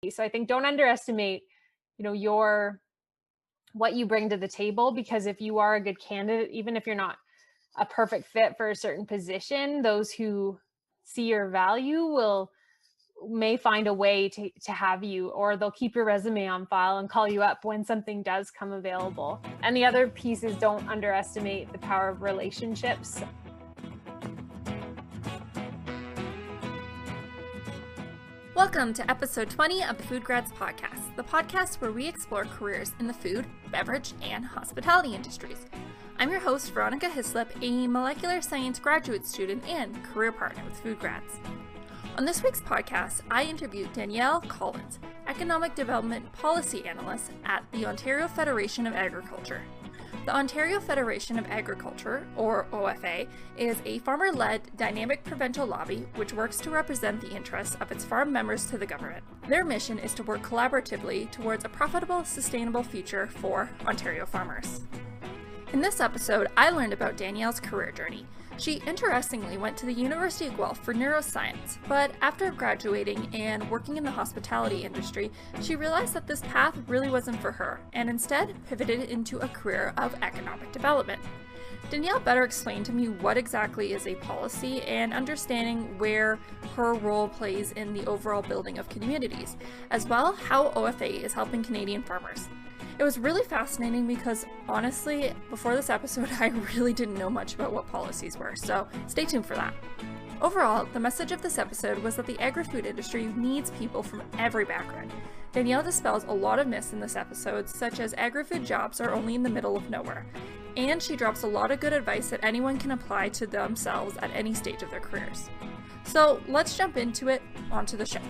So I think don't underestimate, what you bring to the table, because if you are a good candidate, even if you're not a perfect fit for a certain position, those who see your value may find a way to have you, or they'll keep your resume on file and call you up when something does come available. And the other piece is don't underestimate the power of relationships. Welcome to episode 20 of the FoodGrads Podcast, the podcast where we explore careers in the food, beverage, and hospitality industries. I'm your host, Veronica Hislop, a molecular science graduate student and career partner with FoodGrads. On this week's podcast, I interviewed Danielle Collins, Economic Development Policy Analyst at the Ontario Federation of Agriculture. The Ontario Federation of Agriculture, or OFA, is a farmer-led dynamic provincial lobby which works to represent the interests of its farm members to the government. Their mission is to work collaboratively towards a profitable, sustainable future for Ontario farmers. In this episode, I learned about Danielle's career journey. She interestingly went to the University of Guelph for neuroscience, but after graduating and working in the hospitality industry, she realized that this path really wasn't for her, and instead pivoted into a career of economic development. Danielle better explained to me what exactly is a policy and understanding where her role plays in the overall building of communities, as well how OFA is helping Canadian farmers. It was really fascinating because, honestly, before this episode, I really didn't know much about what policies were, so stay tuned for that. Overall, the message of this episode was that the agri-food industry needs people from every background. Danielle dispels a lot of myths in this episode, such as agri-food jobs are only in the middle of nowhere, and she drops a lot of good advice that anyone can apply to themselves at any stage of their careers. So let's jump into it, onto the show.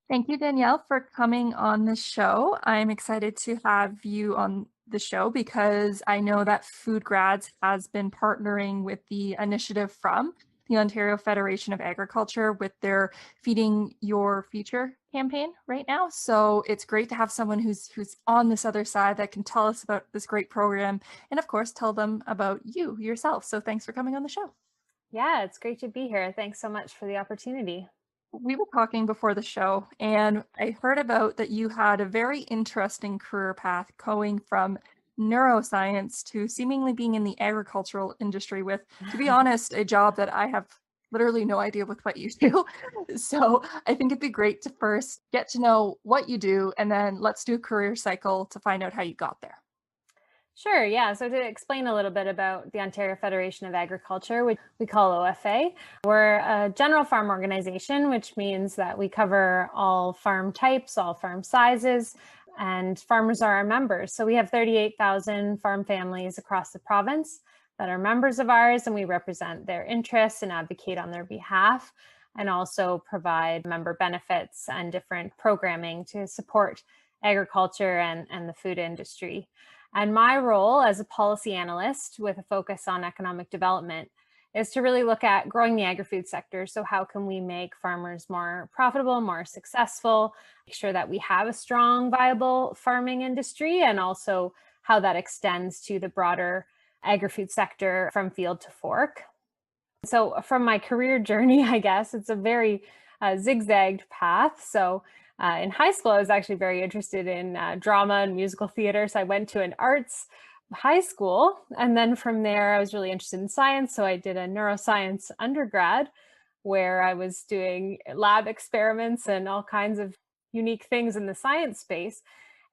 Thank you, Danielle, for coming on the show. I'm excited to have you on the show because I know that FoodGrads has been partnering with the initiative from the Ontario Federation of Agriculture with their Feeding Your Future campaign right now. So it's great to have someone who's on this other side that can tell us about this great program and, of course, tell them about you yourself. So thanks for coming on the show. Yeah, it's great to be here. Thanks so much for the opportunity. We were talking before the show, and I heard about that you had a very interesting career path going from neuroscience to seemingly being in the agricultural industry with, to be honest, a job that I have literally no idea with what you do. So I think it'd be great to first get to know what you do, and then let's do a career cycle to find out how you got there. Sure, yeah. So to explain a little bit about the Ontario Federation of Agriculture, which we call OFA, we're a general farm organization, which means that we cover all farm types, all farm sizes, and farmers are our members. So we have 38,000 farm families across the province that are members of ours, and we represent their interests and advocate on their behalf, and also provide member benefits and different programming to support agriculture and the food industry. And my role as a policy analyst with a focus on economic development is to really look at growing the agri-food sector. So how can we make farmers more profitable, more successful, make sure that we have a strong, viable farming industry, and also how that extends to the broader agri-food sector from field to fork. So from my career journey, I guess, it's a very zigzagged path. So in high school, I was actually very interested in drama and musical theater. So I went to an arts high school. And then from there, I was really interested in science. So I did a neuroscience undergrad where I was doing lab experiments and all kinds of unique things in the science space.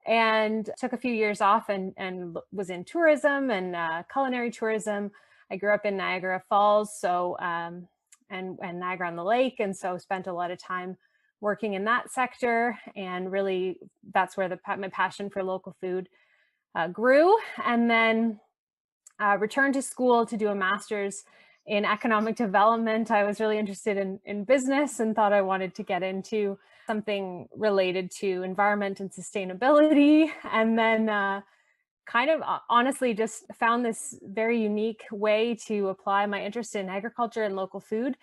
And took a few years off and was in tourism and culinary tourism. I grew up in Niagara Falls, so and Niagara on the Lake. And so spent a lot of time working in that sector, and really that's where my passion for local food grew. And then returned to school to do a master's in economic development. I was really interested in business and thought I wanted to get into something related to environment and sustainability. And then kind of honestly just found this very unique way to apply my interest in agriculture and local food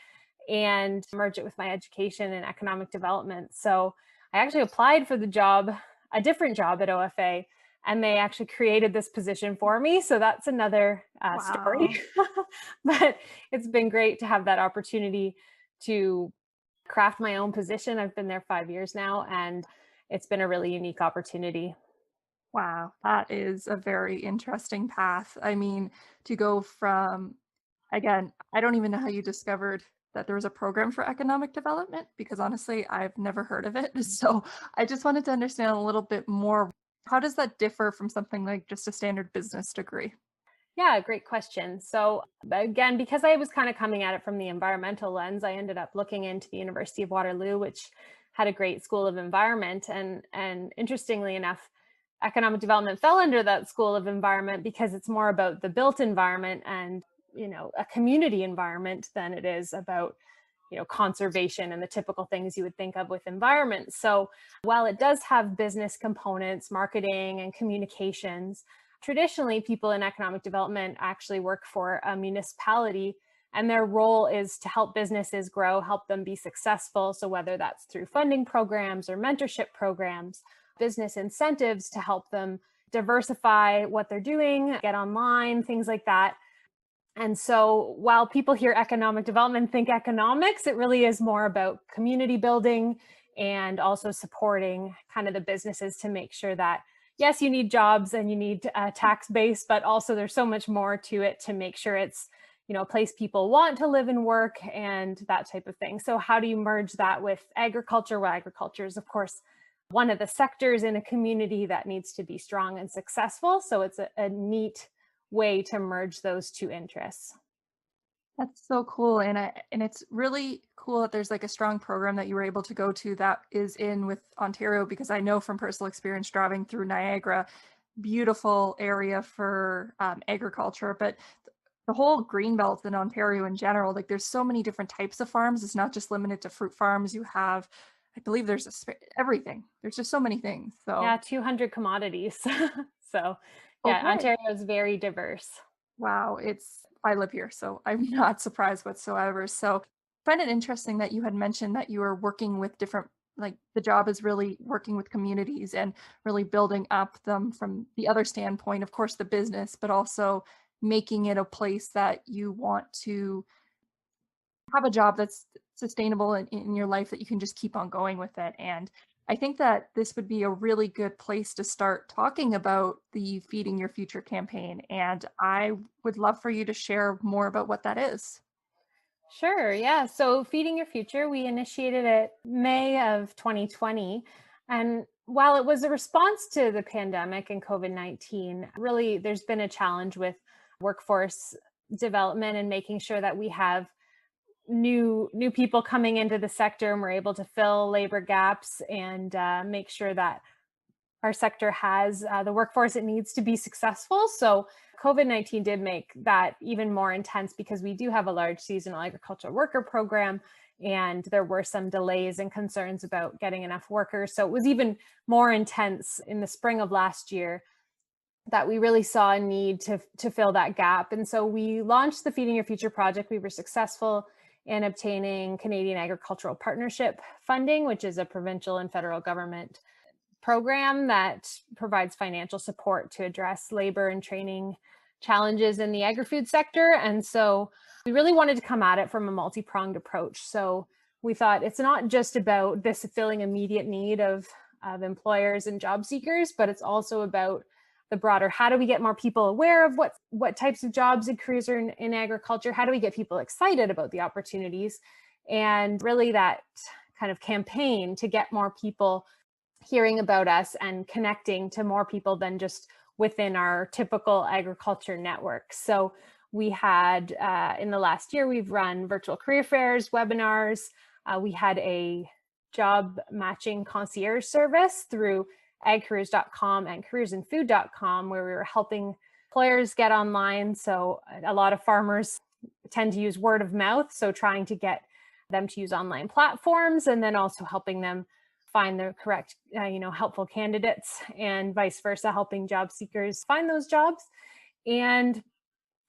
and merge it with my education in economic development. So I actually applied for the job, a different job at OFA, and they actually created this position for me. So that's another story. But it's been great to have that opportunity to craft my own position. I've been there 5 years now, and it's been a really unique opportunity. Wow, that is a very interesting path. I mean, to go from, again, I don't even know how you discovered that there was a program for economic development, because honestly, I've never heard of it. So I just wanted to understand a little bit more. How does that differ from something like just a standard business degree? Yeah, great question. So again, because I was kind of coming at it from the environmental lens, I ended up looking into the University of Waterloo, which had a great school of environment. And interestingly enough, economic development fell under that school of environment because it's more about the built environment and, a community environment than it is about, conservation and the typical things you would think of with environment. So while it does have business components, marketing and communications, traditionally people in economic development actually work for a municipality, and their role is to help businesses grow, help them be successful. So whether that's through funding programs or mentorship programs, business incentives to help them diversify what they're doing, get online, things like that. And so while people hear economic development, think economics, it really is more about community building and also supporting kind of the businesses to make sure that, yes, you need jobs and you need a tax base, but also there's so much more to it to make sure it's, a place people want to live and work and that type of thing. So how do you merge that with agriculture? Well, agriculture is, of course, one of the sectors in a community that needs to be strong and successful. So it's a neat way to merge those two interests. That's so cool. And it's really cool that there's like a strong program that you were able to go to that is in with Ontario, because I know from personal experience driving through Niagara, beautiful area for agriculture, but the whole green belt in Ontario in general, like there's so many different types of farms. It's not just limited to fruit farms. You have, I believe there's everything. There's just so many things. So yeah, 200 commodities. So yeah, okay. Ontario is very diverse. Wow, I live here, so I'm not surprised whatsoever. So I find it interesting that you had mentioned that you are working with different, like the job is really working with communities and really building up them from the other standpoint, of course, the business, but also making it a place that you want to have a job that's sustainable in your life, that you can just keep on going with it. And I think that this would be a really good place to start talking about the Feeding Your Future campaign. And I would love for you to share more about what that is. Sure. Yeah. So Feeding Your Future, we initiated it May of 2020. And while it was a response to the pandemic and COVID-19, really there's been a challenge with workforce development and making sure that we have new people coming into the sector and we're able to fill labor gaps and make sure that our sector has the workforce it needs to be successful. So COVID-19 did make that even more intense because we do have a large seasonal agricultural worker program, and there were some delays and concerns about getting enough workers. So it was even more intense in the spring of last year that we really saw a need to fill that gap. And so we launched the Feeding Your Future project. We were successful in obtaining Canadian Agricultural Partnership funding, which is a provincial and federal government program that provides financial support to address labor and training challenges in the agri-food sector. And so we really wanted to come at it from a multi-pronged approach. So we thought it's not just about this filling immediate need of employers and job seekers, but it's also about the broader, how do we get more people aware of what types of jobs and careers are in agriculture? How do we get people excited about the opportunities? And really that kind of campaign to get more people hearing about us and connecting to more people than just within our typical agriculture network. So we had, in the last year, we've run virtual career fairs, webinars. We had a job matching concierge service through agcareers.com and careersinfood.com, where we were helping employers get online. So a lot of farmers tend to use word of mouth. So trying to get them to use online platforms, and then also helping them find the correct, helpful candidates, and vice versa, helping job seekers find those jobs. And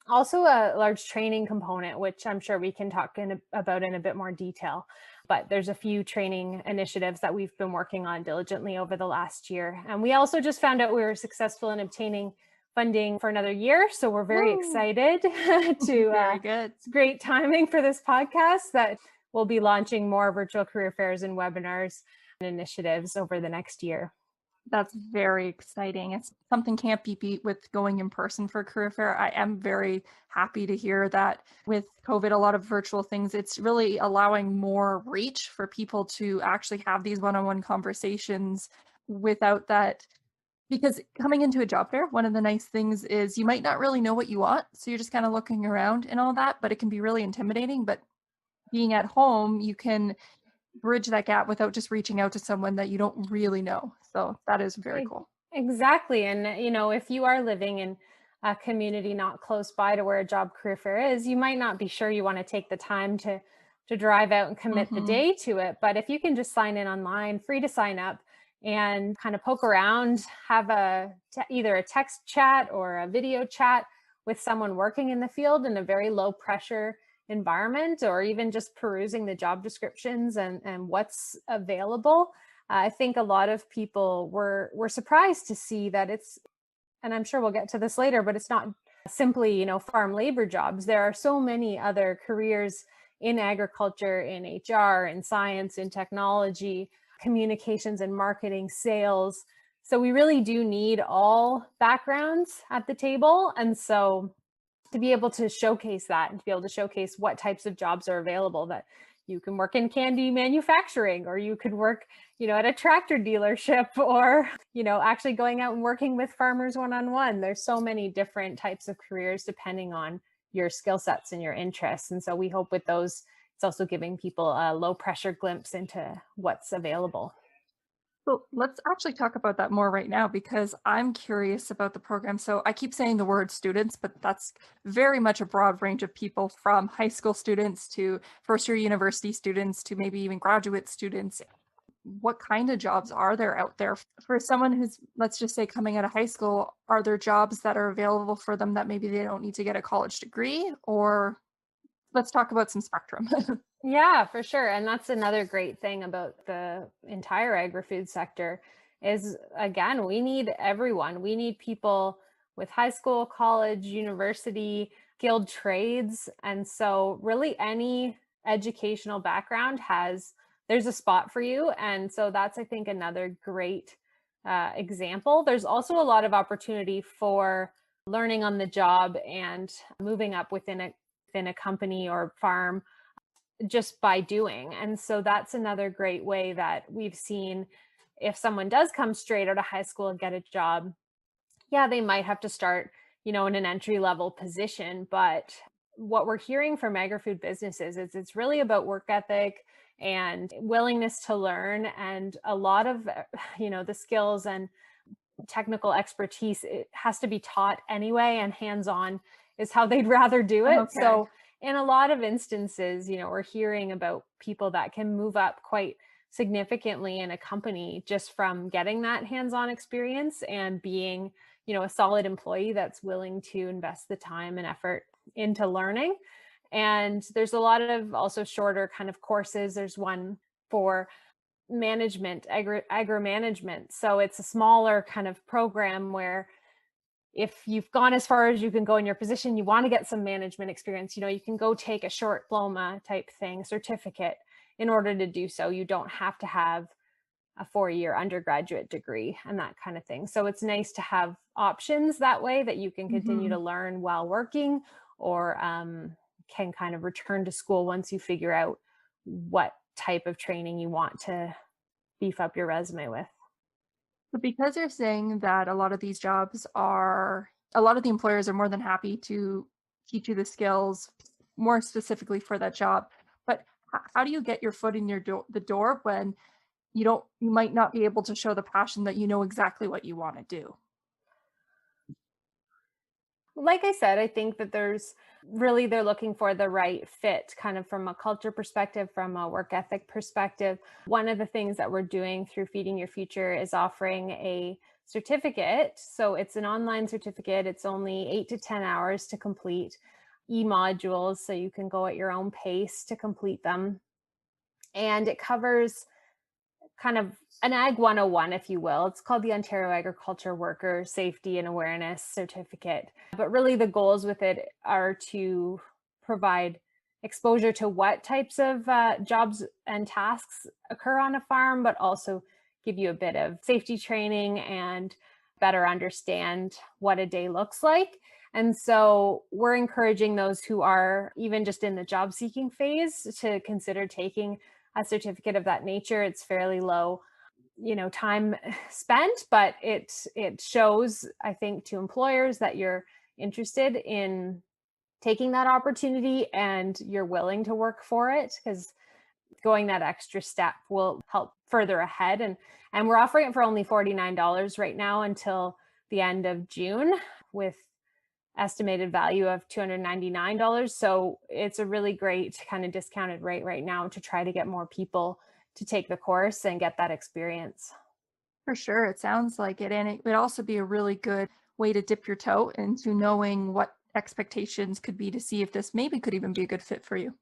Also a large training component, which I'm sure we can talk about in a bit more detail. But there's a few training initiatives that we've been working on diligently over the last year. And we also just found out we were successful in obtaining funding for another year. So we're very excited Very good. it's great timing for this podcast that we'll be launching more virtual career fairs and webinars and initiatives over the next year. That's very exciting. It's something can't be beat with going in person for a career fair. I am very happy to hear that with COVID, a lot of virtual things, it's really allowing more reach for people to actually have these one-on-one conversations without that. Because coming into a job fair, one of the nice things is you might not really know what you want. So you're just kind of looking around and all that, but it can be really intimidating. But being at home, you can bridge that gap without just reaching out to someone that you don't really know. So that is very cool. Exactly. And, if you are living in a community not close by to where a job career fair is, you might not be sure you want to take the time to drive out and commit the day to it. But if you can just sign in online, free to sign up and kind of poke around, have either a text chat or a video chat with someone working in the field in a very low pressure environment, or even just perusing the job descriptions and what's available. I think a lot of people were surprised to see that and I'm sure we'll get to this later, but it's not simply, farm labor jobs. There are so many other careers in agriculture, in HR, in science, in technology, communications and marketing, sales. So we really do need all backgrounds at the table. And so to be able to showcase that and to be able to showcase what types of jobs are available, that you can work in candy manufacturing, or you could work, at a tractor dealership, or, actually going out and working with farmers one-on-one. There's so many different types of careers depending on your skill sets and your interests. And so we hope with those, it's also giving people a low pressure glimpse into what's available. So let's actually talk about that more right now, because I'm curious about the program. So I keep saying the word students, but that's very much a broad range of people, from high school students to first year university students to maybe even graduate students. What kind of jobs are there out there for someone who's, let's just say, coming out of high school? Are there jobs that are available for them that maybe they don't need to get a college degree? Or let's talk about some spectrum. Yeah, for sure. And that's another great thing about the entire agri-food sector is, again, we need everyone. We need people with high school, college, university, skilled trades. And so really any educational background there's a spot for you. And so that's, I think, another great example. There's also a lot of opportunity for learning on the job and moving up within a company or farm just by doing. And so that's another great way that we've seen, if someone does come straight out of high school and get a job, yeah, they might have to start, in an entry level position. But what we're hearing from agri-food businesses is it's really about work ethic and willingness to learn. And a lot of, the skills and technical expertise, it has to be taught anyway, and hands-on is how they'd rather do it. Okay. So in a lot of instances, we're hearing about people that can move up quite significantly in a company just from getting that hands-on experience and being, a solid employee that's willing to invest the time and effort into learning. And there's a lot of also shorter kind of courses. There's one for management, agri-management. So it's a smaller kind of program where if you've gone as far as you can go in your position, you want to get some management experience, you can go take a short diploma type thing, certificate, in order to do so. You don't have to have a 4-year undergraduate degree and that kind of thing. So it's nice to have options that way, that you can continue to learn while working, or can kind of return to school once you figure out what type of training you want to beef up your resume with. But because you're saying that a lot of these jobs a lot of the employers are more than happy to teach you the skills more specifically for that job. But how do you get your foot in the door when you might not be able to show the passion that you know exactly what you want to do? Like I said, I think that they're looking for the right fit, kind of from a culture perspective, from a work ethic perspective. One of the things that we're doing through Feeding Your Future is offering a certificate. So it's an online certificate. It's only 8 to 10 hours to complete, e-modules, so you can go at your own pace to complete them. And it covers kind of an Ag 101, if you will. It's called the Ontario Agriculture Worker Safety and Awareness Certificate. But really the goals with it are to provide exposure to what types of jobs and tasks occur on a farm, but also give you a bit of safety training and better understand what a day looks like. And so we're encouraging those who are even just in the job seeking phase to consider taking a certificate of that nature. It's fairly low, time spent, but it shows, I think, to employers that you're interested in taking that opportunity and you're willing to work for it, because going that extra step will help further ahead. And we're offering it for only $49 right now until the end of June, with estimated value of $299. So it's a really great kind of discounted rate right now to try to get more people to take the course and get that experience. For sure. It sounds like it. And it would also be a really good way to dip your toe into knowing what expectations could be to see if this maybe could even be a good fit for you.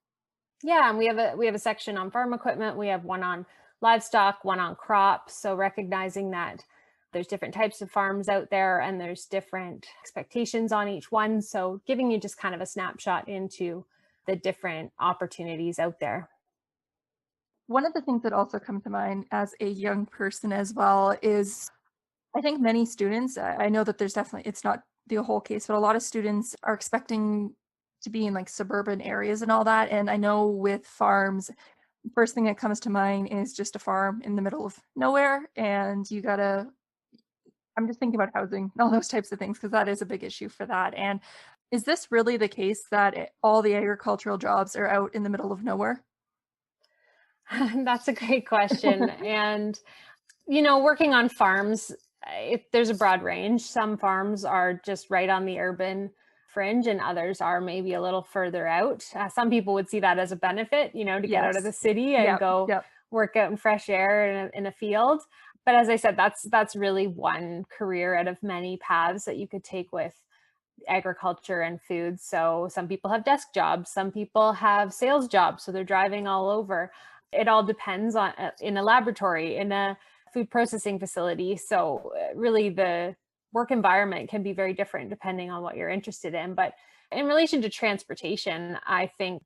Yeah, and we have a section on farm equipment. We have one on livestock, one on crops. So recognizing that there's different types of farms out there and there's different expectations on each one. So giving you just kind of a snapshot into the different opportunities out there. One of the things that also comes to mind as a young person as well is, I think many students, I know that there's definitely, it's not the whole case, but a lot of students are expecting to be in like suburban areas and all that. And I know with farms, first thing that comes to mind is just a farm in the middle of nowhere. And I'm just thinking about housing and all those types of things, because that is a big issue for that. And is this really the case that all the agricultural jobs are out in the middle of nowhere? That's a great question. And, working on farms, there's a broad range. Some farms are just right on the urban fringe and others are maybe a little further out. Some people would see that as a benefit, to get out of the city and go work out in fresh air in a field. But as I said, that's really one career out of many paths that you could take with agriculture and food. So some people have desk jobs, some people have sales jobs, so they're driving all over. It all depends on in a laboratory, in a food processing facility. So really the work environment can be very different depending on what you're interested in. But in relation to transportation, I think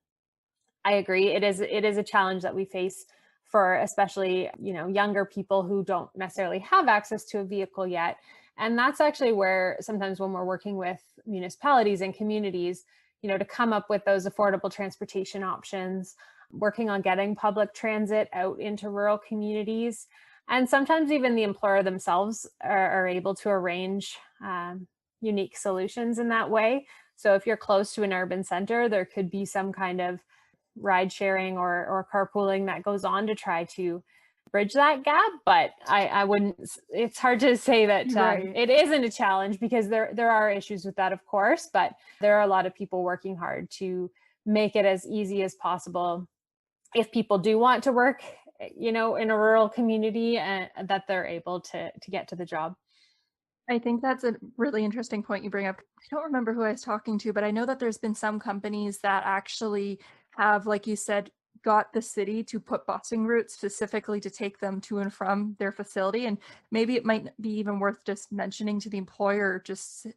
I agree. It is a challenge that we face for especially, younger people who don't necessarily have access to a vehicle yet. And that's actually where sometimes when we're working with municipalities and communities, to come up with those affordable transportation options, working on getting public transit out into rural communities. And sometimes even the employer themselves are able to arrange unique solutions in that way. So if you're close to an urban center, there could be some kind of ride sharing or carpooling that goes on to try to bridge that gap. But I wouldn't, it's hard to say that it isn't a challenge, because there are issues with that, of course, but there are a lot of people working hard to make it as easy as possible if people do want to work, in a rural community, and that they're able to get to the job. I think that's a really interesting point you bring up. I don't remember who I was talking to, but I know that there's been some companies that actually have, like you said, got the city to put busing routes specifically to take them to and from their facility. And maybe it might be even worth just mentioning to the employer, just,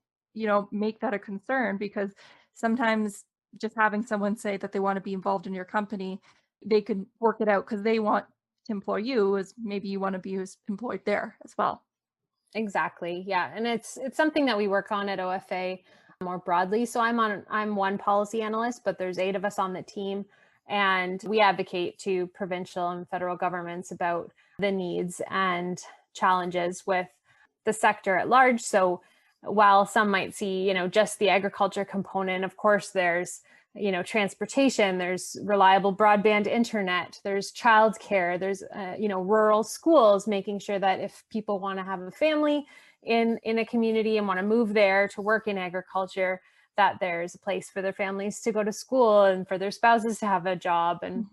make that a concern, because sometimes just having someone say that they want to be involved in your company, they can work it out because they want to employ you, as maybe you want to be employed there as well. Exactly. Yeah. And it's something that we work on at OFA more broadly. So I'm one policy analyst, but there's 8 of us on the team, and we advocate to provincial and federal governments about the needs and challenges with the sector at large. So while some might see, just the agriculture component, of course, there's transportation, there's reliable broadband internet, there's childcare, there's, rural schools, making sure that if people want to have a family in a community and want to move there to work in agriculture, that there's a place for their families to go to school and for their spouses to have a job. And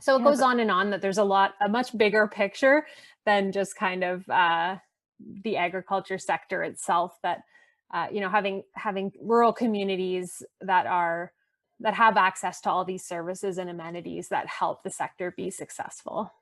so it goes on and on, that there's a much bigger picture than just kind of, the agriculture sector itself, that having rural communities that have access to all these services and amenities that help the sector be successful.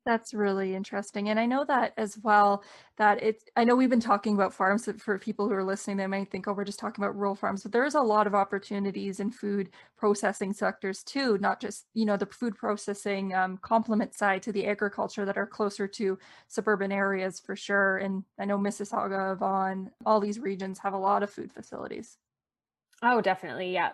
That's really interesting. And I know that as well, I know we've been talking about farms. For people who are listening, they might think, oh, we're just talking about rural farms, but there's a lot of opportunities in food processing sectors too, not just, the food processing complement side to the agriculture that are closer to suburban areas for sure. And I know Mississauga, Vaughan, all these regions have a lot of food facilities. Oh, definitely. Yeah.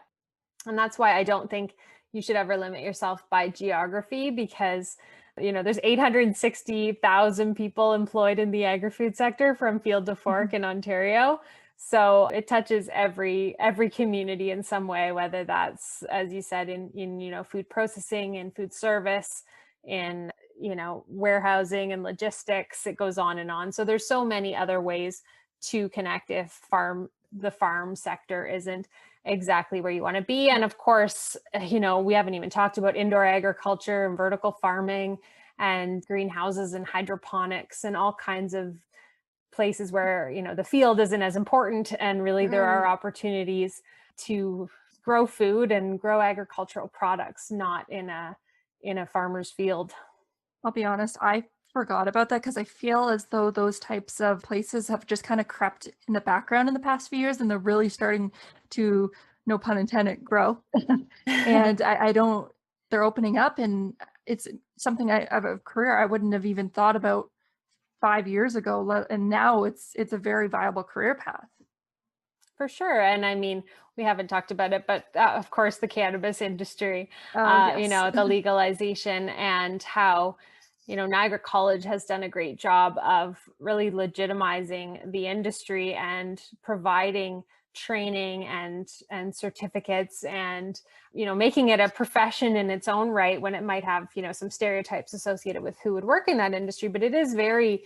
And that's why I don't think you should ever limit yourself by geography, because there's 860,000 people employed in the agri-food sector from field to fork in Ontario. So it touches every community in some way, whether that's, as you said, in food processing, in food service, in warehousing and logistics. It goes on and on. So there's so many other ways to connect if the farm sector isn't exactly where you want to be. And of course, we haven't even talked about indoor agriculture and vertical farming and greenhouses and hydroponics and all kinds of places where, the field isn't as important. And really there are opportunities to grow food and grow agricultural products, not in a farmer's field. I'll be honest, I forgot about that because I feel as though those types of places have just kind of crept in the background in the past few years, and they're really starting to, no pun intended, grow. And they're opening up, and it's something I have a career I wouldn't have even thought about 5 years ago. And now it's a very viable career path. For sure. And I mean, we haven't talked about it, but of course, the cannabis industry, Yes. the legalization, and how, Niagara College has done a great job of really legitimizing the industry and providing training and certificates and, making it a profession in its own right, when it might have, some stereotypes associated with who would work in that industry. But it is very,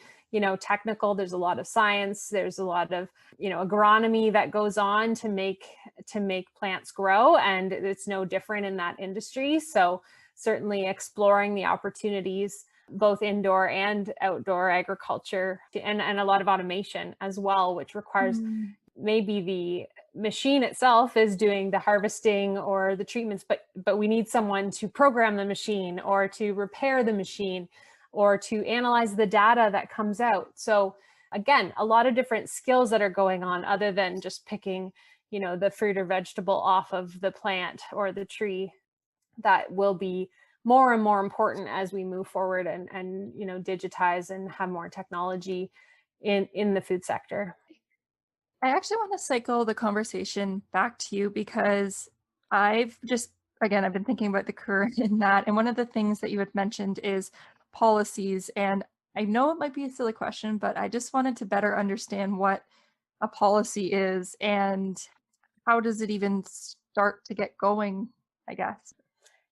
technical. There's a lot of science. There's a lot of, agronomy that goes on to make plants grow. And it's no different in that industry. So certainly exploring the opportunities, both indoor and outdoor agriculture, and a lot of automation as well, which requires maybe the machine itself is doing the harvesting or the treatments, but we need someone to program the machine or to repair the machine or to analyze the data that comes out. So again, a lot of different skills that are going on other than just picking, the fruit or vegetable off of the plant or the tree, that will be more and more important as we move forward and digitize and have more technology in the food sector. I actually want to cycle the conversation back to you because I've been thinking about the career in that. And one of the things that you had mentioned is policies. And I know it might be a silly question, but I just wanted to better understand what a policy is and how does it even start to get going, I guess.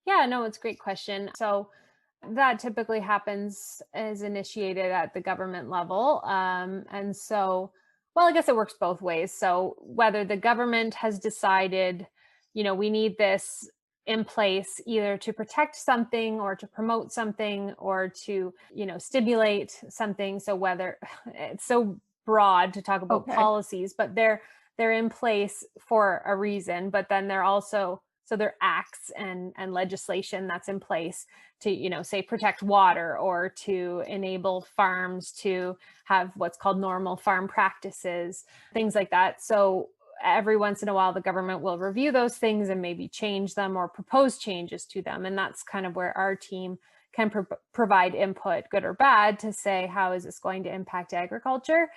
Yeah, no, it's a great question. So that typically is initiated at the government level. And so, well, I guess it works both ways. So whether the government has decided, we need this in place either to protect something or to promote something or to, stimulate something. So whether it's so broad to talk about policies, but they're in place for a reason, but then they're also, so there are acts and legislation that's in place to, say, protect water or to enable farms to have what's called normal farm practices, things like that. So every once in a while, the government will review those things and maybe change them or propose changes to them. And that's kind of where our team can provide input, good or bad, to say, how is this going to impact agriculture?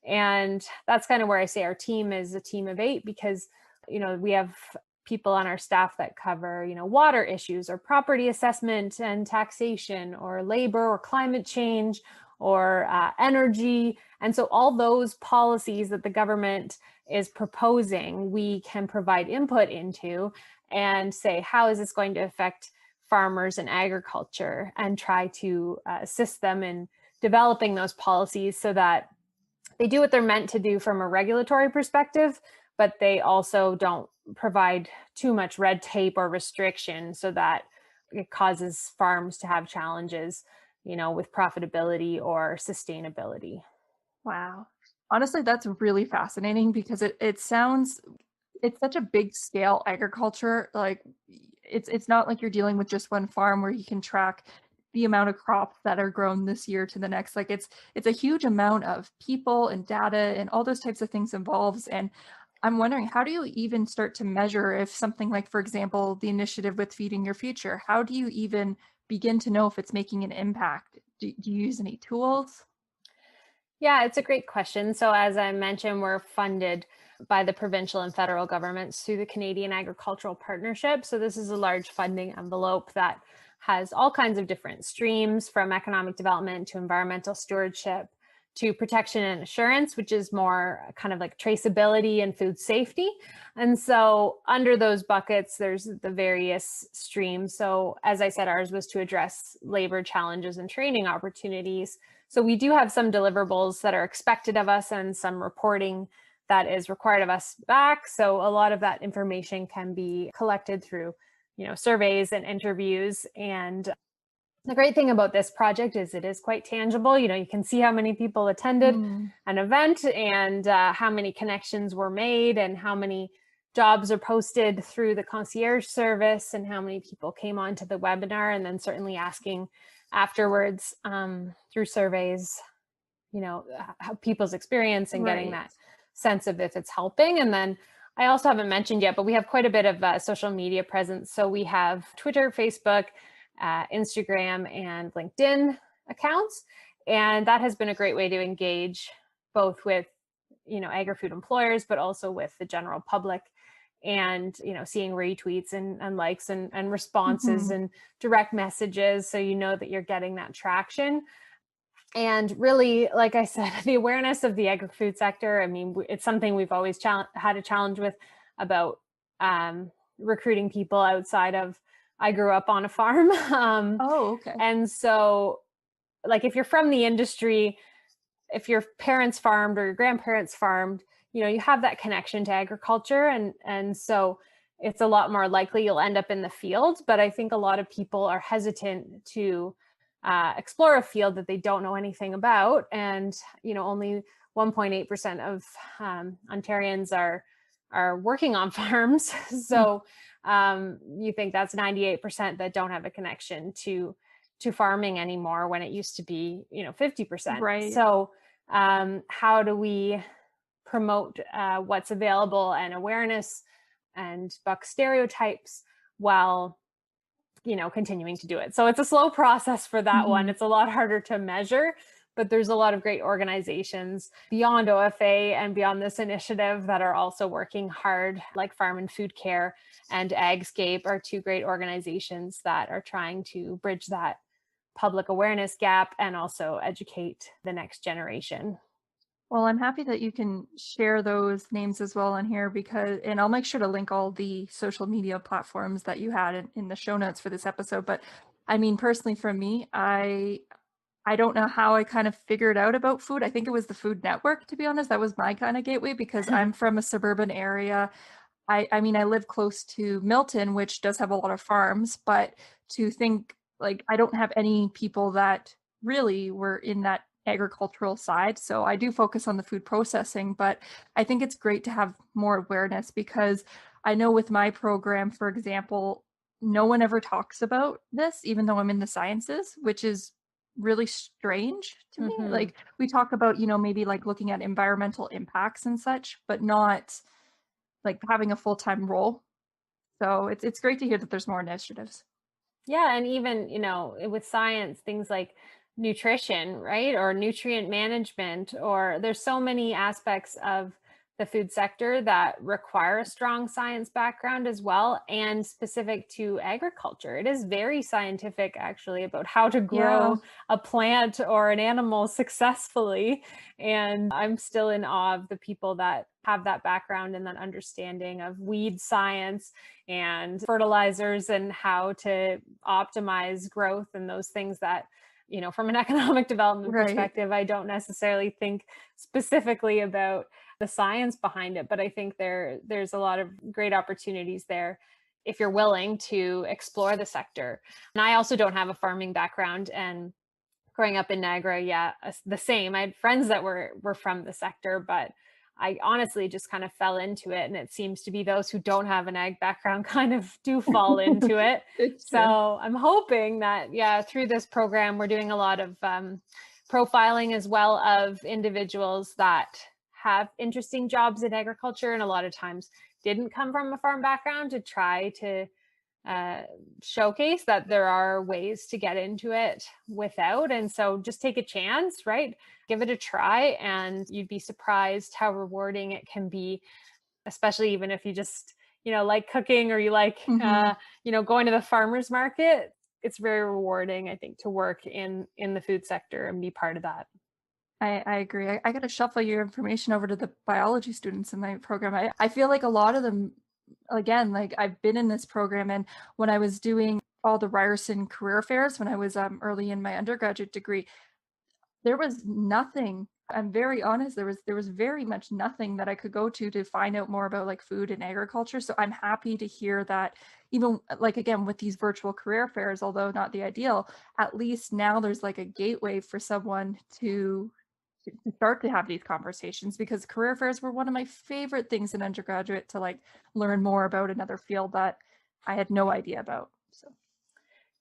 And that's kind of where I say our team is a team of 8, because, we have people on our staff that cover, water issues or property assessment and taxation or labor or climate change or energy. And so all those policies that the government is proposing, we can provide input into and say, how is this going to affect farmers and agriculture, and try to assist them in developing those policies so that they do what they're meant to do from a regulatory perspective, but they also don't provide too much red tape or restriction so that it causes farms to have challenges, with profitability or sustainability. Wow. Honestly, that's really fascinating because it sounds, it's such a big scale agriculture. Like it's not like you're dealing with just one farm where you can track the amount of crops that are grown this year to the next. Like it's a huge amount of people and data and all those types of things involves. And I'm wondering, how do you even start to measure if something like, for example, the initiative with Feeding Your Future, how do you even begin to know if it's making an impact? Do you use any tools? Yeah, it's a great question. So as I mentioned, we're funded by the provincial and federal governments through the Canadian Agricultural Partnership. So this is a large funding envelope that has all kinds of different streams, from economic development to environmental stewardship to protection and assurance, which is more kind of like traceability and food safety. And so under those buckets, there's the various streams. So as I said, ours was to address labor challenges and training opportunities. So we do have some deliverables that are expected of us and some reporting that is required of us back. So a lot of that information can be collected through, surveys and interviews. And the great thing about this project is it is quite tangible. You can see how many people attended an event and how many connections were made and how many jobs are posted through the concierge service and how many people came onto the webinar, and then certainly asking afterwards through surveys, how people's experience and getting that sense of if it's helping. And then I also haven't mentioned yet, but we have quite a bit of social media presence. So we have Twitter, Facebook, Instagram, and LinkedIn accounts. And that has been a great way to engage both with, agri-food employers, but also with the general public. And, seeing retweets and likes and responses and direct messages. So that you're getting that traction. And really, like I said, the awareness of the agri-food sector, it's something we've always had a challenge with about recruiting people outside of, I grew up on a farm. Okay. And so, like, if you're from the industry, if your parents farmed or your grandparents farmed, you have that connection to agriculture. And so it's a lot more likely you'll end up in the field. But I think a lot of people are hesitant to explore a field that they don't know anything about. And, only 1.8% of Ontarians are working on farms. So you think that's 98% that don't have a connection to farming anymore, when it used to be, 50%. Right. So how do we promote what's available and awareness and buck stereotypes while continuing to do it? So it's a slow process for that one. It's a lot harder to measure, but there's a lot of great organizations beyond OFA and beyond this initiative that are also working hard, like Farm and Food Care and Agscape are two great organizations that are trying to bridge that public awareness gap and also educate the next generation. Well, I'm happy that you can share those names as well on here, and I'll make sure to link all the social media platforms that you had in the show notes for this episode. But personally for me, I don't know how I kind of figured out about food. I think it was the Food Network, to be honest. That was my kind of gateway because I'm from a suburban area. I live close to Milton, which does have a lot of farms, but to think, like, I don't have any people that really were in that agricultural side. So I do focus on the food processing, but I think it's great to have more awareness, because I know with my program, for example, no one ever talks about this, even though I'm in the sciences, which is really strange to me. Like, we talk about, maybe like looking at environmental impacts and such, but not like having a full-time role. So it's great to hear that there's more initiatives. Yeah. And even, with science, things like nutrition, right? Or nutrient management, or there's so many aspects of the food sector that require a strong science background as well, and specific to agriculture. It is very scientific, actually, about how to grow a plant or an animal successfully. And I'm still in awe of the people that have that background and that understanding of weed science and fertilizers and how to optimize growth and those things that, from an economic development perspective, I don't necessarily think specifically about the science behind it, but I think there's a lot of great opportunities there if you're willing to explore the sector. And I also don't have a farming background, and growing up in Niagara, the same. I had friends that were from the sector, but I honestly just kind of fell into it. And it seems to be those who don't have an ag background kind of do fall into it. It's So true. I'm hoping that, through this program, we're doing a lot of profiling as well of individuals that have interesting jobs in agriculture and a lot of times didn't come from a farm background, to try to showcase that there are ways to get into it without. And so just take a chance, right? Give it a try, and you'd be surprised how rewarding it can be, especially even if you just, like cooking, or you like, going to the farmer's market. It's very rewarding, I think, to work in the food sector and be part of that. I agree. I got to shuffle your information over to the biology students in my program. I feel like a lot of them, again, like I've been in this program, and when I was doing all the Ryerson career fairs, when I was early in my undergraduate degree, there was nothing. I'm very honest. There was very much nothing that I could go to find out more about like food and agriculture. So I'm happy to hear that, even like, again, with these virtual career fairs, although not the ideal, at least now there's like a gateway for someone to start to have these conversations, because career fairs were one of my favorite things in undergraduate, to like learn more about another field that I had no idea about. So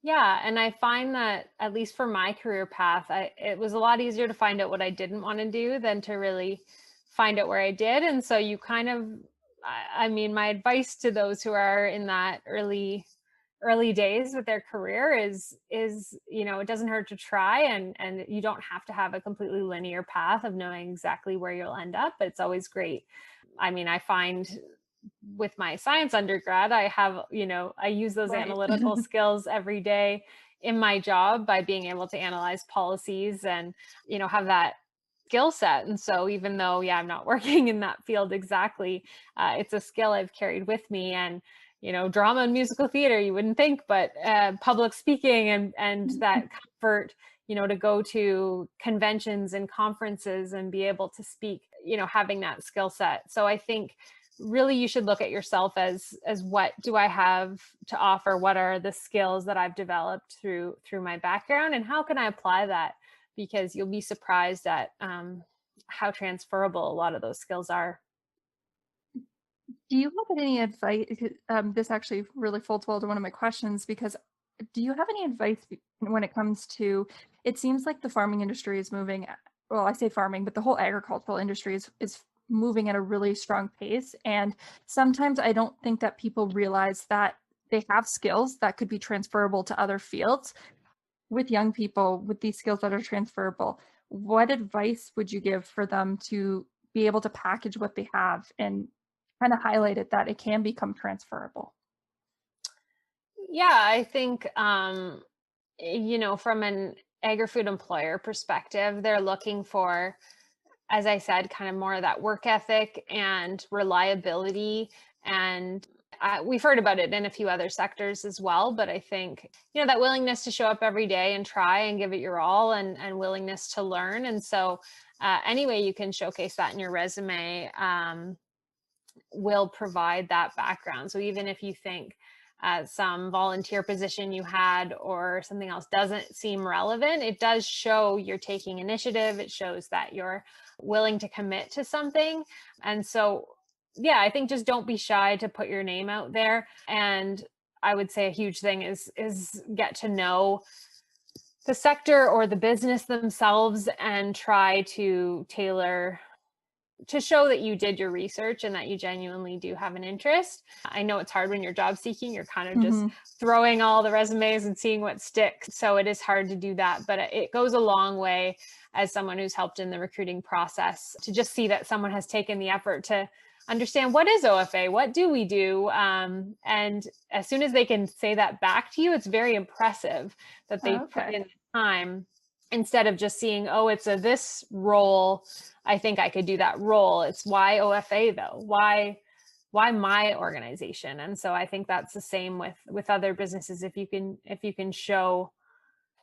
yeah, and I find that, at least for my career path, it was a lot easier to find out what I didn't want to do than to really find out where I did. And so you kind of, I mean, my advice to those who are in that early days with their career is it doesn't hurt to try, and you don't have to have a completely linear path of knowing exactly where you'll end up, but it's always great. I mean, I find with my science undergrad, I have, I use those Right. analytical skills every day in my job by being able to analyze policies and, have that skill set. And so even though, I'm not working in that field exactly, it's a skill I've carried with me. And drama and musical theater, you wouldn't think, but public speaking and that comfort, to go to conventions and conferences and be able to speak, having that skill set. So I think really you should look at yourself as what do I have to offer? What are the skills that I've developed through my background, and how can I apply that? Because you'll be surprised at how transferable a lot of those skills are. do you have any advice? This actually really folds well to one of my questions, because do you have any advice when it comes to, it seems like the farming industry is moving, well, I say farming, but the whole agricultural industry is moving at a really strong pace. And sometimes I don't think that people realize that they have skills that could be transferable to other fields. With young people, with these skills that are transferable, what advice would you give for them to be able to package what they have and kind of highlight it, that it can become transferable? Yeah, I think, from an agri-food employer perspective, they're looking for, as I said, kind of more of that work ethic and reliability. And we've heard about it in a few other sectors as well. But I think, that willingness to show up every day and try and give it your all, and willingness to learn. And so any way you can showcase that in your resume will provide that background. So even if you think some volunteer position you had or something else doesn't seem relevant, it does show you're taking initiative. It shows that you're willing to commit to something. And so, I think just don't be shy to put your name out there. And I would say a huge thing is get to know the sector or the business themselves and try to tailor, to show that you did your research and that you genuinely do have an interest. I know it's hard when you're job seeking, you're kind of just throwing all the resumes and seeing what sticks. So it is hard to do that, but it goes a long way as someone who's helped in the recruiting process to just see that someone has taken the effort to understand, what is OFA? What do we do? And as soon as they can say that back to you, it's very impressive that they put in the time, instead of just seeing, oh, it's this role, I think I could do that role. It's why OFA though? Why my organization? And so I think that's the same with other businesses. If you can show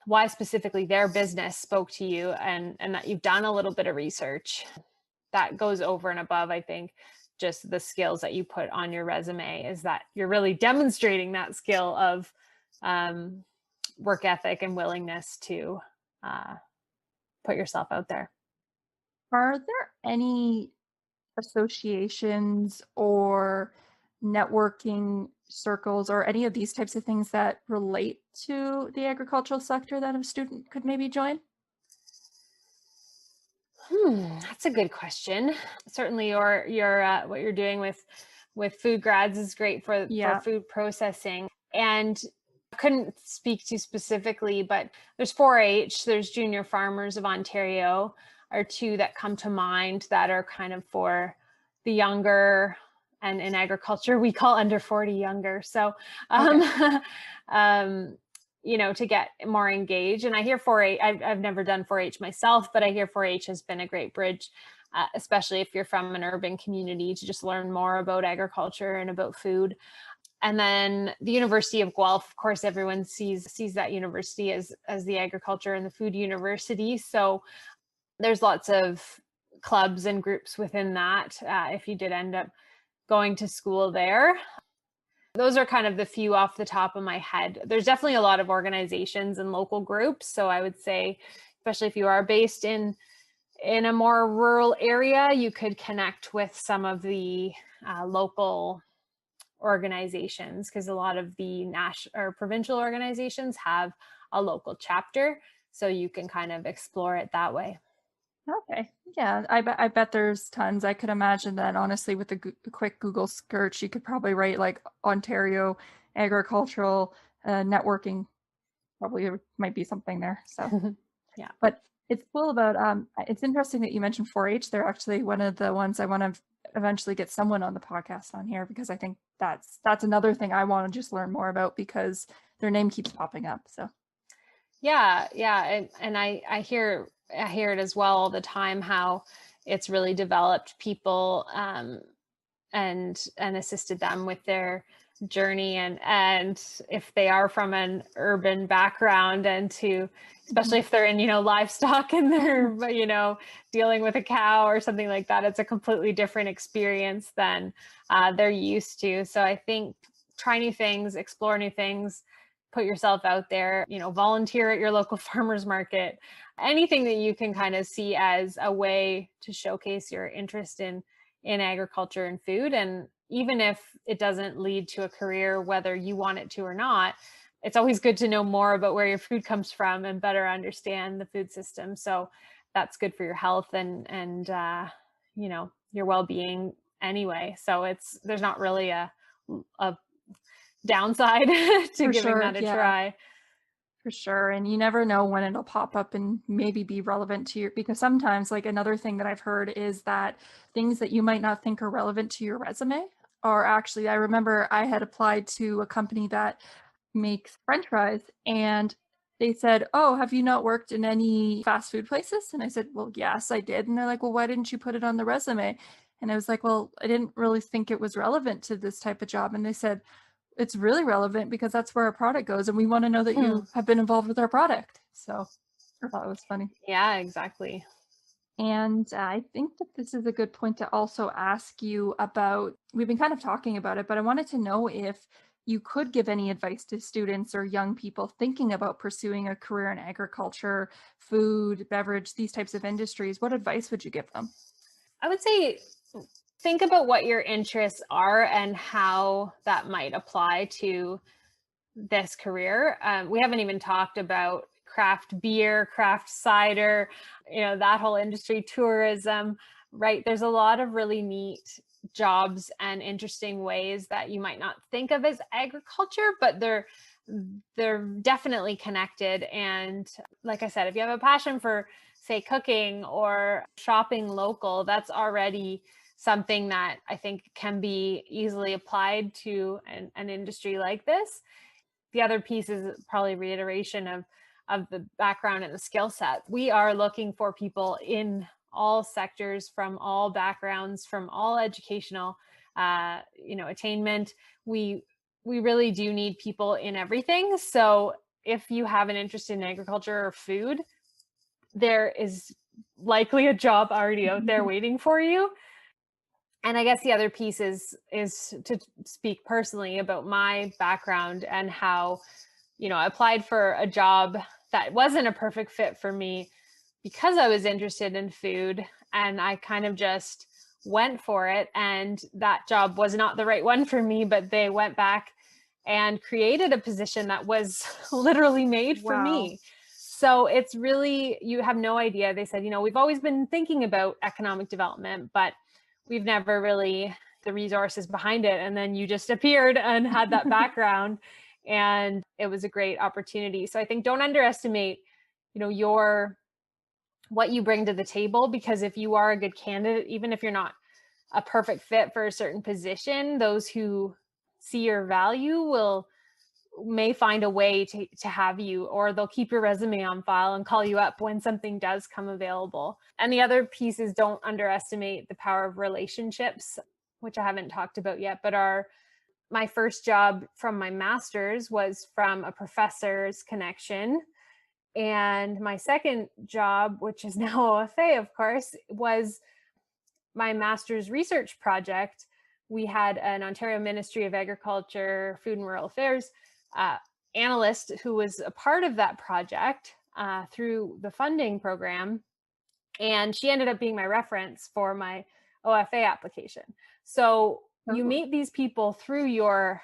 why specifically their business spoke to you, and that you've done a little bit of research, that goes over and above, I think, just the skills that you put on your resume, is that you're really demonstrating that skill of work ethic and willingness to put yourself out there. Are there any associations or networking circles or any of these types of things that relate to the agricultural sector that a student could maybe join? That's a good question. Certainly, your what you're doing with FoodGrads is great for food processing. And I couldn't speak to specifically, but there's 4-H, there's Junior Farmers of Ontario are two that come to mind that are kind of for the younger, and in agriculture we call under 40 younger. So, to get more engaged. And I hear 4-H, I've never done 4-H myself, but I hear 4-H has been a great bridge, especially if you're from an urban community, to just learn more about agriculture and about food. And then the University of Guelph, of course, everyone sees that university as the agriculture and the food university. So there's lots of clubs and groups within that, if you did end up going to school there. Those are kind of the few off the top of my head. There's definitely a lot of organizations and local groups. So I would say, especially if you are based in a more rural area, you could connect with some of the local organizations, because a lot of the national or provincial organizations have a local chapter. So you can kind of explore it that way. Okay. Yeah, I bet there's tons. I could imagine that honestly with a quick Google search, you could probably write like Ontario agricultural networking. Probably might be something there. So yeah. But it's cool about it's interesting that you mentioned 4-H. They're actually one of the ones I want to eventually get someone on the podcast on here, because I think that's another thing I want to just learn more about, because their name keeps popping up. So yeah, and I hear it as well all the time, how it's really developed people and assisted them with their journey, and if they are from an urban background, and to especially if they're in livestock and they're dealing with a cow or something like that, it's a completely different experience than they're used to. So I think try new things, explore new things, put yourself out there, volunteer at your local farmers market, anything that you can kind of see as a way to showcase your interest in agriculture and food. And even if it doesn't lead to a career, whether you want it to or not, it's always good to know more about where your food comes from and better understand the food system. So that's good for your health and your well-being anyway. So there's not really a downside to giving that a try. For sure. And you never know when it'll pop up and maybe be relevant to because sometimes, like, another thing that I've heard is that things that you might not think are relevant to your resume are actually, I remember I had applied to a company that makes French fries, and they said, "Oh, have you not worked in any fast food places?" And I said, "Well, yes, I did." And they're like, "Well, why didn't you put it on the resume?" And I was like, "Well, I didn't really think it was relevant to this type of job." And they said, "It's really relevant because that's where our product goes, and we want to know that you have been involved with our product." So I thought it was funny. Yeah, exactly. And I think that this is a good point to also ask you about, we've been kind of talking about it, but I wanted to know if you could give any advice to students or young people thinking about pursuing a career in agriculture, food, beverage, these types of industries. What advice would you give them? I would say think about what your interests are and how that might apply to this career. We haven't even talked about craft beer, craft cider, that whole industry, tourism, right? There's a lot of really neat jobs and interesting ways that you might not think of as agriculture, but they're definitely connected. And like I said, if you have a passion for, say, cooking or shopping local, that's already something that I think can be easily applied to an industry like this. The other piece is probably reiteration of the background and the skill set. We are looking for people in all sectors, from all backgrounds, from all educational, attainment. We really do need people in everything. So if you have an interest in agriculture or food, there is likely a job already out there waiting for you. And I guess the other piece is to speak personally about my background and how, I applied for a job that wasn't a perfect fit for me, because I was interested in food, and I kind of just went for it. And that job was not the right one for me, but they went back and created a position that was literally made for me. So it's really, you have no idea. They said, we've always been thinking about economic development, but we've never really the resources behind it. And then you just appeared and had that background, and it was a great opportunity. So I think don't underestimate, what you bring to the table, because if you are a good candidate, even if you're not a perfect fit for a certain position, those who see your value may find a way to have you, or they'll keep your resume on file and call you up when something does come available. And the other piece is, don't underestimate the power of relationships, which I haven't talked about yet, but my first job from my master's was from a professor's connection. And my second job, which is now OFA, of course, was my master's research project. We had an Ontario Ministry of Agriculture, Food and Rural Affairs analyst who was a part of that project through the funding program. And she ended up being my reference for my OFA application. So you meet these people through your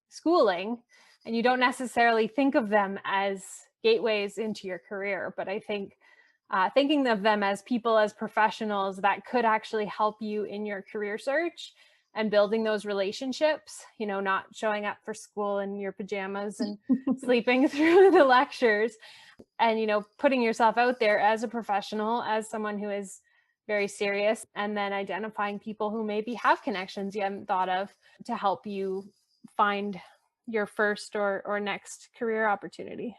schooling, and you don't necessarily think of them as gateways into your career. But I think thinking of them as people, as professionals that could actually help you in your career search, and building those relationships, not showing up for school in your pajamas and sleeping through the lectures, and, putting yourself out there as a professional, as someone who is very serious, and then identifying people who maybe have connections you haven't thought of to help you find your first or next career opportunity.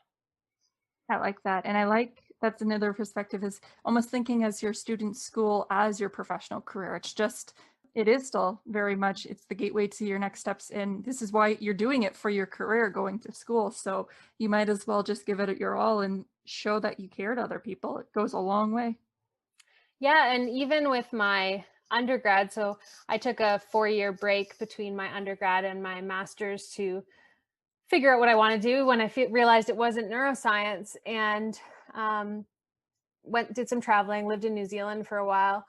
I like that. And I like that's another perspective, is almost thinking as your student school as your professional career. It is still very much, it's the gateway to your next steps. And this is why you're doing it for your career, going to school. So you might as well just give it your all and show that you care to other people. It goes a long way. Yeah. And even with my undergrad, so I took a 4-year break between my undergrad and my master's to figure out what I want to do when I realized it wasn't neuroscience, and did some traveling, lived in New Zealand for a while,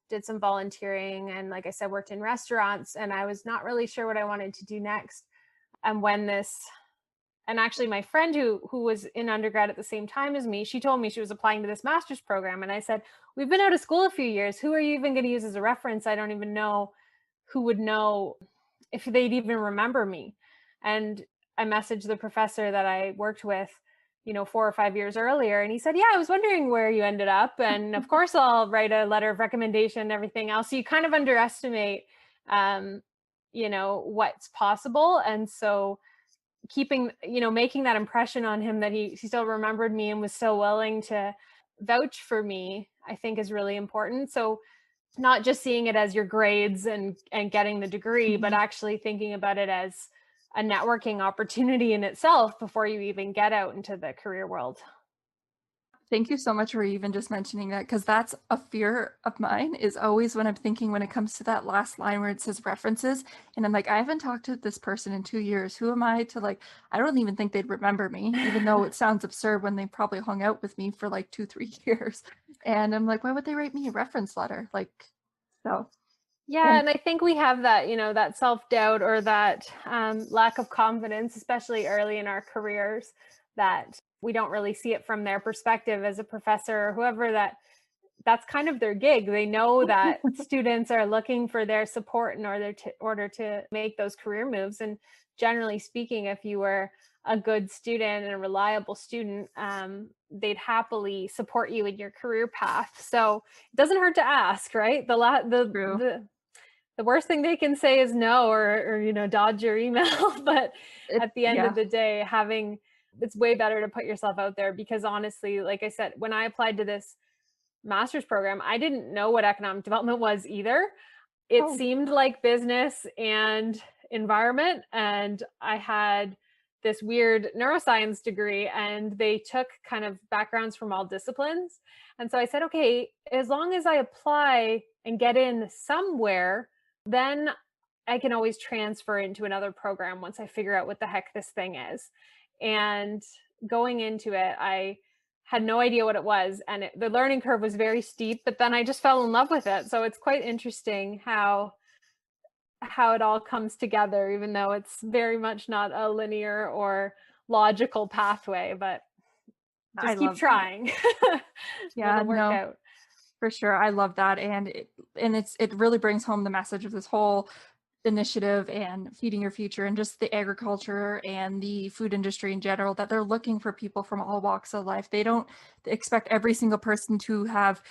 did some volunteering, and like I said, worked in restaurants, and I was not really sure what I wanted to do next. And actually my friend who was in undergrad at the same time as me, she told me she was applying to this master's program. And I said, we've been out of school a few years. Who are you even going to use as a reference? I don't even know who would know if they'd even remember me. And I messaged the professor that I worked with, 4 or 5 years earlier. And he said, yeah, I was wondering where you ended up. And of course, I'll write a letter of recommendation and everything else. So you kind of underestimate, what's possible. And so making that impression on him that he still remembered me and was so willing to vouch for me, I think is really important. So not just seeing it as your grades and getting the degree, but actually thinking about it as a networking opportunity in itself before you even get out into the career world. Thank you so much for even just mentioning that, because that's a fear of mine, is always when I'm thinking, when it comes to that last line where it says references, and I'm like, I haven't talked to this person in 2 years. Who am I to I don't even think they'd remember me, even though it sounds absurd when they probably hung out with me for 2-3 years. And I'm like, why would they write me a reference letter? Yeah. And I think we have that, that self-doubt or that lack of confidence, especially early in our careers, that we don't really see it from their perspective as a professor or whoever, that's kind of their gig. They know that students are looking for their support in order to make those career moves. And generally speaking, if you were a good student and a reliable student, they'd happily support you in your career path. So it doesn't hurt to ask, right? The worst thing they can say is no, or dodge your email. But at the end of the day, it's way better to put yourself out there, because honestly, like I said, when I applied to this master's program, I didn't know what economic development was either. It seemed like business and environment, and I had this weird neuroscience degree, and they took kind of backgrounds from all disciplines. And so I said, okay, as long as I apply and get in somewhere, then I can always transfer into another program once I figure out what the heck this thing is. And going into it, I had no idea what it was. And the learning curve was very steep, but then I just fell in love with it. So it's quite interesting how it all comes together, even though it's very much not a linear or logical pathway, but just keep trying. Yeah, it'll work out. For sure. I love that. And it really brings home the message of this whole initiative and Feeding Your Future and just the agriculture and the food industry in general, that they're looking for people from all walks of life. They don't expect every single person to have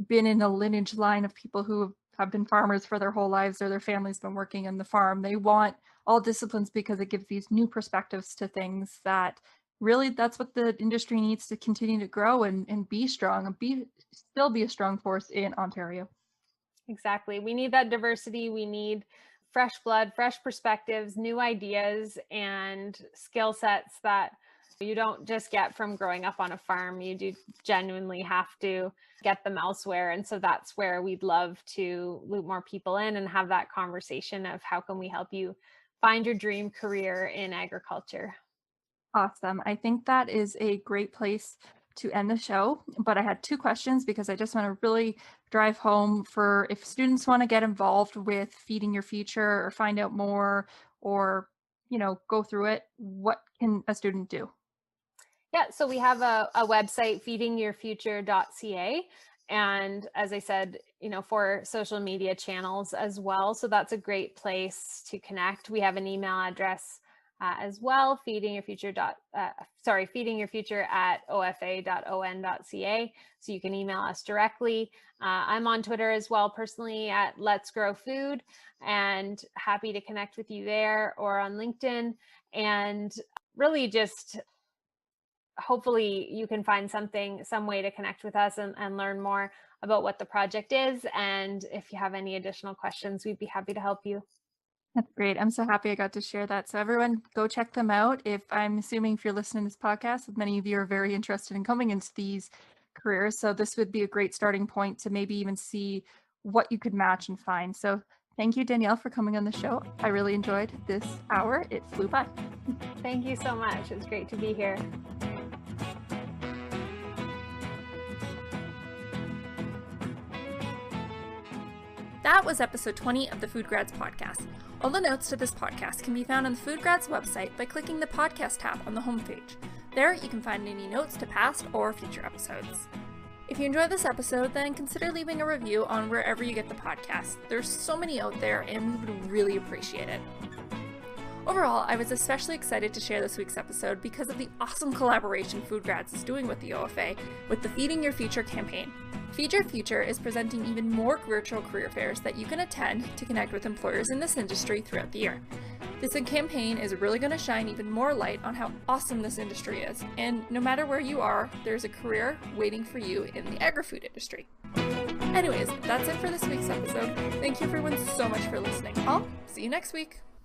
been in a lineage line of people who have been farmers for their whole lives or their family's been working in the farm. They want all disciplines because it gives these new perspectives to things that really, that's what the industry needs to continue to grow and be strong and still be a strong force in Ontario. Exactly. We need that diversity. We need fresh blood, fresh perspectives, new ideas, and skill sets that you don't just get from growing up on a farm. You do genuinely have to get them elsewhere. And so that's where we'd love to loop more people in and have that conversation of how can we help you find your dream career in agriculture. Awesome. I think that is a great place to end the show, but I had 2 questions because I just want to really drive home for if students want to get involved with Feeding Your Future or find out more or, go through it, what can a student do? Yeah, so we have a website, feedingyourfuture.ca. And as I said, for social media channels as well. So that's a great place to connect. We have an email address as well, feedingyourfuture@ofa.on.ca. So you can email us directly. I'm on Twitter as well, personally at Let's Grow Food, and happy to connect with you there or on LinkedIn. And really just hopefully you can find some way to connect with us and learn more about what the project is. And if you have any additional questions, we'd be happy to help you. That's great. I'm so happy I got to share that. So everyone go check them out. I'm assuming if you're listening to this podcast, many of you are very interested in coming into these careers. So this would be a great starting point to maybe even see what you could match and find. So thank you, Danielle, for coming on the show. I really enjoyed this hour. It flew by. Thank you so much. It's great to be here. That was episode 20 of the FoodGrads Podcast. All the notes to this podcast can be found on the FoodGrads website by clicking the podcast tab on the homepage. There, you can find any notes to past or future episodes. If you enjoyed this episode, then consider leaving a review on wherever you get the podcast. There's so many out there, and we would really appreciate it. Overall, I was especially excited to share this week's episode because of the awesome collaboration FoodGrads is doing with the OFA with the Feeding Your Future campaign. Feed Your Future is presenting even more virtual career fairs that you can attend to connect with employers in this industry throughout the year. This campaign is really going to shine even more light on how awesome this industry is, and no matter where you are, there's a career waiting for you in the agri-food industry. Anyways, that's it for this week's episode. Thank you everyone so much for listening. I'll see you next week.